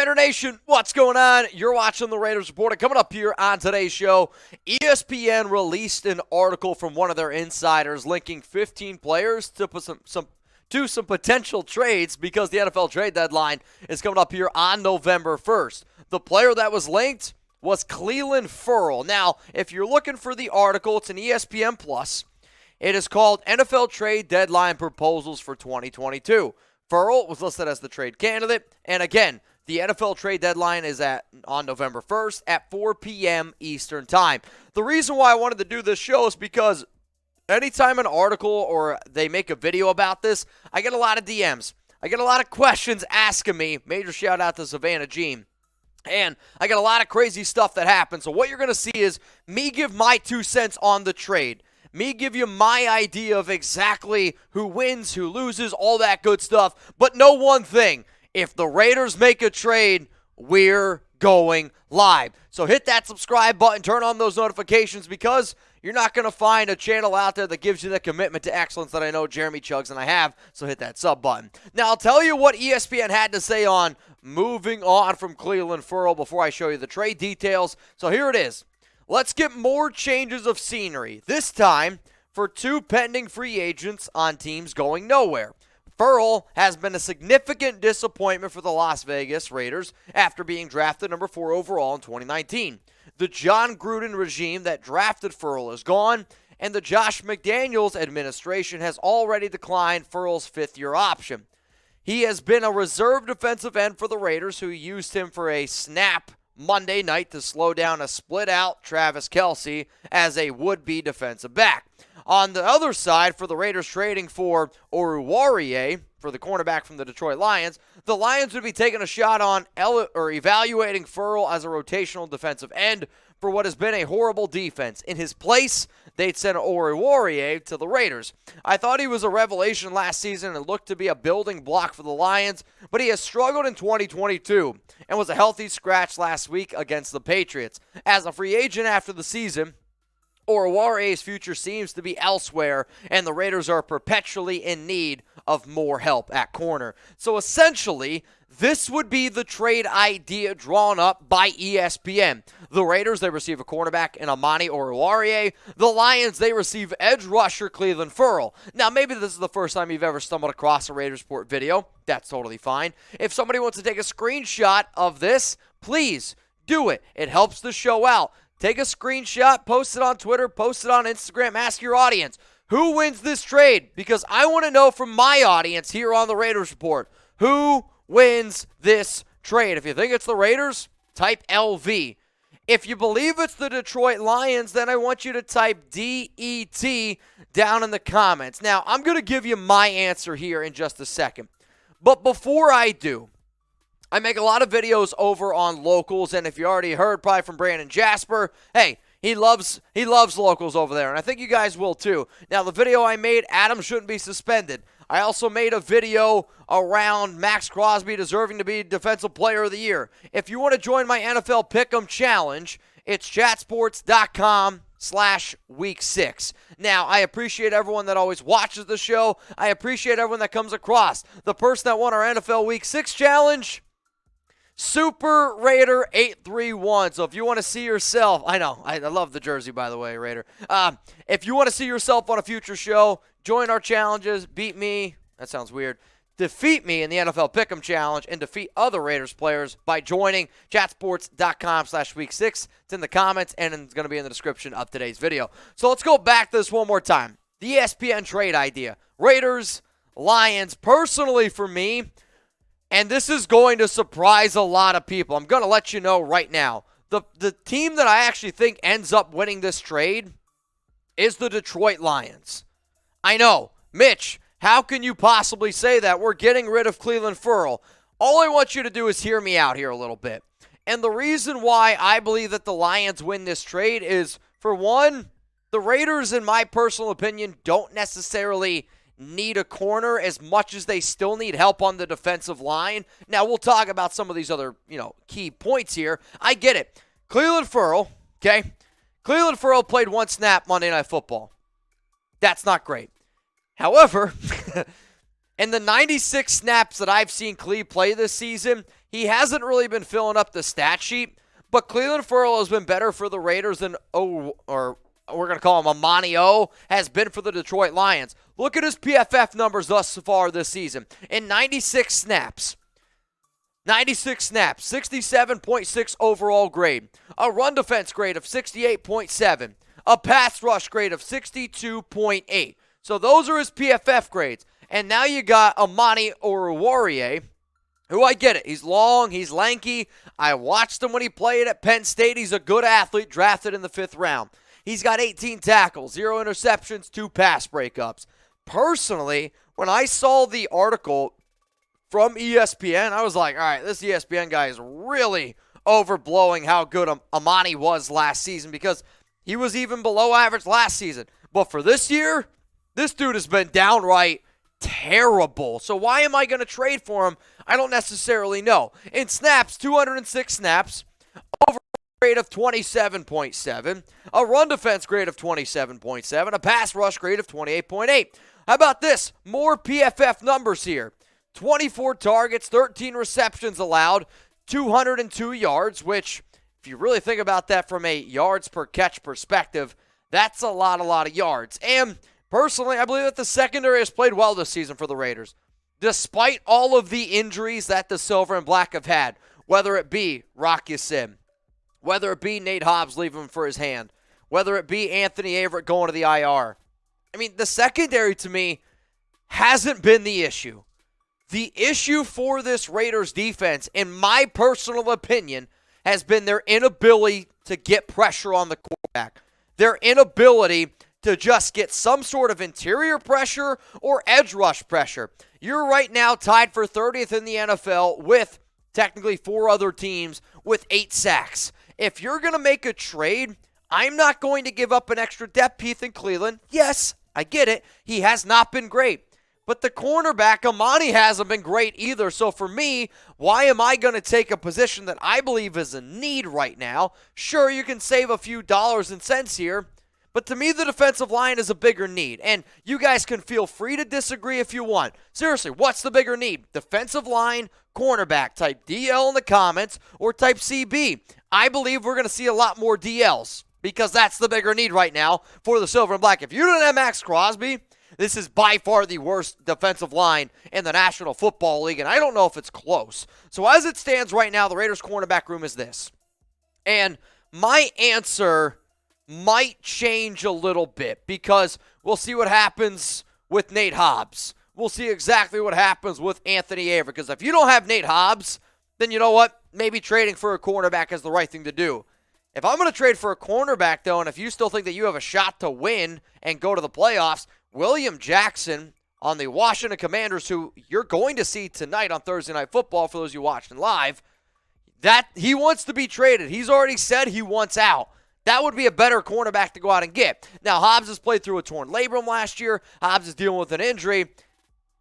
Raider Nation, what's going on? You're watching the Raiders Report. And coming up here on today's show, ESPN released an article from one of their insiders linking 15 players to put some potential trades because the NFL trade deadline is coming up here on November 1st. The player that was linked was Clelin Ferrell. Now, if you're looking for the article, it's an ESPN Plus. It is called NFL Trade Deadline Proposals for 2022. Ferrell was listed as the trade candidate, and again, the NFL trade deadline is on November 1st at 4 p.m. Eastern Time. The reason why I wanted to do this show is because anytime an article or they make a video about this, I get a lot of DMs. I get a lot of questions asking me. Major shout out to Savannah Jean. And I got a lot of crazy stuff that happens. So what you're going to see is me give my 2 cents on the trade. Me give you my idea of exactly who wins, who loses, all that good stuff. But know one thing. If the Raiders make a trade, we're going live. So hit that subscribe button, turn on those notifications because you're not going to find a channel out there that gives you the commitment to excellence that I know Jeremy Chugs and I have. So hit that sub button. Now I'll tell you what ESPN had to say on moving on from Clelin Ferrell before I show you the trade details. So here it is. Let's get more changes of scenery, this time for 2 pending free agents on teams going nowhere. Ferrell has been a significant disappointment for the Las Vegas Raiders after being drafted number 4 overall in 2019. The Jon Gruden regime that drafted Ferrell is gone, and the Josh McDaniels administration has already declined Ferrell's 5th-year option. He has been a reserve defensive end for the Raiders, who used him for a snap Monday night to slow down a split-out Travis Kelce as a would-be defensive back. On the other side, for the Raiders trading for Oruwariye, for the cornerback from the Detroit Lions, the Lions would be taking a shot on evaluating Ferrell as a rotational defensive end for what has been a horrible defense. In his place, they'd send Oruwariye to the Raiders. I thought he was a revelation last season and looked to be a building block for the Lions, but he has struggled in 2022 and was a healthy scratch last week against the Patriots. As a free agent after the season, Oruwariye's future seems to be elsewhere, and the Raiders are perpetually in need of more help at corner. So essentially, this would be the trade idea drawn up by ESPN. The Raiders, they receive a cornerback in Amani Oruwariye. The Lions, they receive edge rusher Clelin Ferrell. Now, maybe this is the first time you've ever stumbled across a Raiders Report video. That's totally fine. If somebody wants to take a screenshot of this, please do it. It helps the show out. Take a screenshot, post it on Twitter, post it on Instagram, ask your audience, who wins this trade? Because I want to know from my audience here on the Raiders Report, who wins this trade? If you think it's the Raiders, type LV. If you believe it's the Detroit Lions, then I want you to type DET down in the comments. Now, I'm going to give you my answer here in just a second. But before I do, I make a lot of videos over on locals, and if you already heard probably from Brandon Jasper, hey, he loves locals over there, and I think you guys will too. Now, the video I made, Adam shouldn't be suspended. I also made a video around Max Crosby deserving to be Defensive Player of the Year. If you want to join my NFL Pick'em Challenge, it's chatsports.com/week 6. Now, I appreciate everyone that always watches the show. I appreciate everyone that comes across. The person that won our NFL Week 6 Challenge, Super Raider 831. So if you want to see yourself, I know, I love the jersey, by the way, Raider. If you want to see yourself on a future show, join our challenges, beat me, that sounds weird, defeat me in the NFL Pick'em Challenge, and defeat other Raiders players by joining chatsports.com/week 6. It's in the comments, and it's going to be in the description of today's video. So let's go back to this one more time. The ESPN trade idea. Raiders, Lions, personally for me, and this is going to surprise a lot of people. I'm going to let you know right now. The team that I actually think ends up winning this trade is the Detroit Lions. I know, Mitch, how can you possibly say that? We're getting rid of Clelin Ferrell. All I want you to do is hear me out here a little bit. And the reason why I believe that the Lions win this trade is, for one, the Raiders, in my personal opinion, don't necessarily need a corner as much as they still need help on the defensive line. Now, we'll talk about some of these other, key points here. I get it. Clelin Ferrell, okay? Clelin Ferrell played 1 snap Monday Night Football. That's not great. However, In the 96 snaps that I've seen Cleve play this season, he hasn't really been filling up the stat sheet, but Clelin Ferrell has been better for the Raiders than we're going to call him Amani O, has been for the Detroit Lions. Look at his PFF numbers thus far this season. In 96 snaps, 67.6 overall grade, a run defense grade of 68.7, a pass rush grade of 62.8. So those are his PFF grades. And now you got Amani Oruwariye, who I get it. He's long, he's lanky. I watched him when he played at Penn State. He's a good athlete, drafted in the 5th round. He's got 18 tackles, 0 interceptions, 2 pass breakups. Personally, when I saw the article from ESPN, I was like, all right, this ESPN guy is really overblowing how good Amani was last season, because he was even below average last season. But for this year, this dude has been downright terrible. So why am I going to trade for him? I don't necessarily know. In snaps, 206 snaps, over grade of 27.7, a run defense grade of 27.7, a pass rush grade of 28.8. How about this? More PFF numbers here. 24 targets, 13 receptions allowed, 202 yards, which, if you really think about that from a yards per catch perspective, that's a lot of yards. And personally, I believe that the secondary has played well this season for the Raiders, despite all of the injuries that the Silver and Black have had, whether it be Rock Ya-Sin, whether it be Nate Hobbs leaving for his hand, whether it be Anthony Averett going to the IR. I mean, the secondary, to me, hasn't been the issue. The issue for this Raiders defense, in my personal opinion, has been their inability to get pressure on the quarterback. Their inability to just get some sort of interior pressure or edge rush pressure. You're right now tied for 30th in the NFL with technically 4 other teams with 8 sacks. If you're going to make a trade, I'm not going to give up an extra depth piece in Cleveland. Yes, I get it. He has not been great. But the cornerback, Amani, hasn't been great either. So for me, why am I going to take a position that I believe is a need right now? Sure, you can save a few dollars and cents here, but to me, the defensive line is a bigger need. And you guys can feel free to disagree if you want. Seriously, what's the bigger need? Defensive line, cornerback. Type DL in the comments or type CB. I believe we're going to see a lot more DLs because that's the bigger need right now for the Silver and Black. If you don't have Max Crosby, this is by far the worst defensive line in the National Football League, and I don't know if it's close. So as it stands right now, the Raiders' cornerback room is this. And my answer might change a little bit because we'll see what happens with Nate Hobbs. We'll see exactly what happens with Anthony Averett, because if you don't have Nate Hobbs, then you know what? Maybe trading for a cornerback is the right thing to do. If I'm going to trade for a cornerback, though, and if you still think that you have a shot to win and go to the playoffs, William Jackson on the Washington Commanders, who you're going to see tonight on Thursday Night Football for those of you watching live, that he wants to be traded. He's already said he wants out. That would be a better cornerback to go out and get. Now, Hobbs has played through a torn labrum last year. Hobbs is dealing with an injury.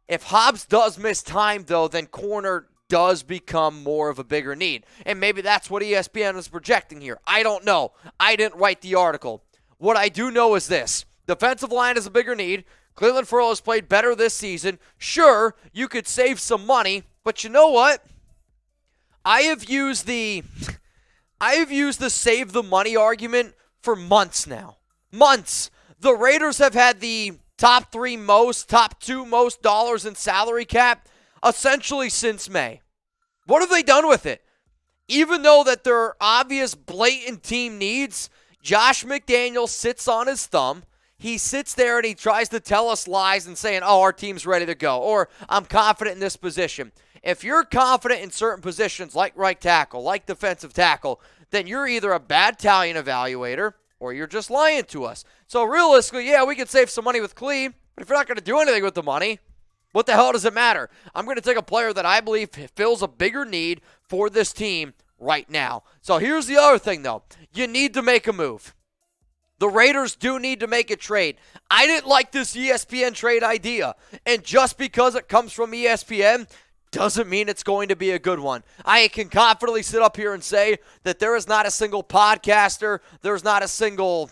If Hobbs does miss time, though, then corner does become more of a bigger need. And maybe that's what ESPN is projecting here. I don't know. I didn't write the article. What I do know is this. Defensive line is a bigger need. Clelin Ferrell has played better this season. Sure, you could save some money, but you know what? I have used the save the money argument for months now. Months. The Raiders have had the top 2 most dollars in salary cap essentially since May. What have they done with it? Even though that there are obvious blatant team needs, Josh McDaniels sits on his thumb. He sits there and he tries to tell us lies and saying, oh, our team's ready to go, or I'm confident in this position. If you're confident in certain positions like right tackle, like defensive tackle, then you're either a bad talent evaluator or you're just lying to us. So realistically, yeah, we could save some money with Cleve, but if you're not going to do anything with the money, what the hell does it matter? I'm going to take a player that I believe fills a bigger need for this team right now. So here's the other thing, though. You need to make a move. The Raiders do need to make a trade. I didn't like this ESPN trade idea, and just because it comes from ESPN doesn't mean it's going to be a good one. I can confidently sit up here and say that there is not a single podcaster, there's not a single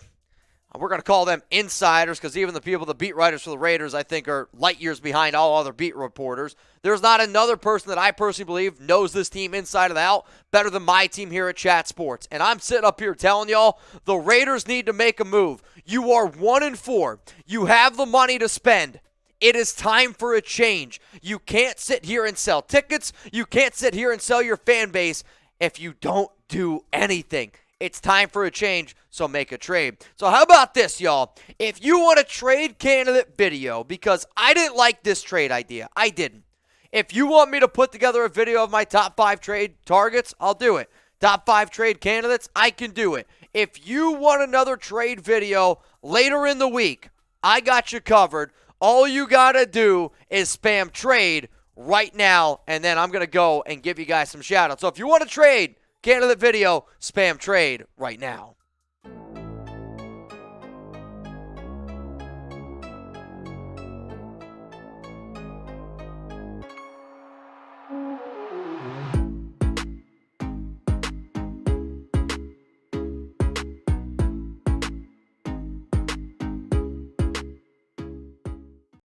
We're going to call them insiders because even the people, the beat writers for the Raiders, I think are light years behind all other beat reporters. There's not another person that I personally believe knows this team inside and out better than my team here at Chat Sports. And I'm sitting up here telling y'all the Raiders need to make a move. You are 1-4. You have the money to spend. It is time for a change. You can't sit here and sell tickets. You can't sit here and sell your fan base if you don't do anything. It's time for a change, so make a trade. So how about this, y'all? If you want a trade candidate video, because I didn't like this trade idea. I didn't. If you want me to put together a video of my top 5 trade targets, I'll do it. Top 5 trade candidates, I can do it. If you want another trade video later in the week, I got you covered. All you got to do is spam trade right now, and then I'm going to go and give you guys some shout-outs. So if you want to trade candidate video, spam trade right now.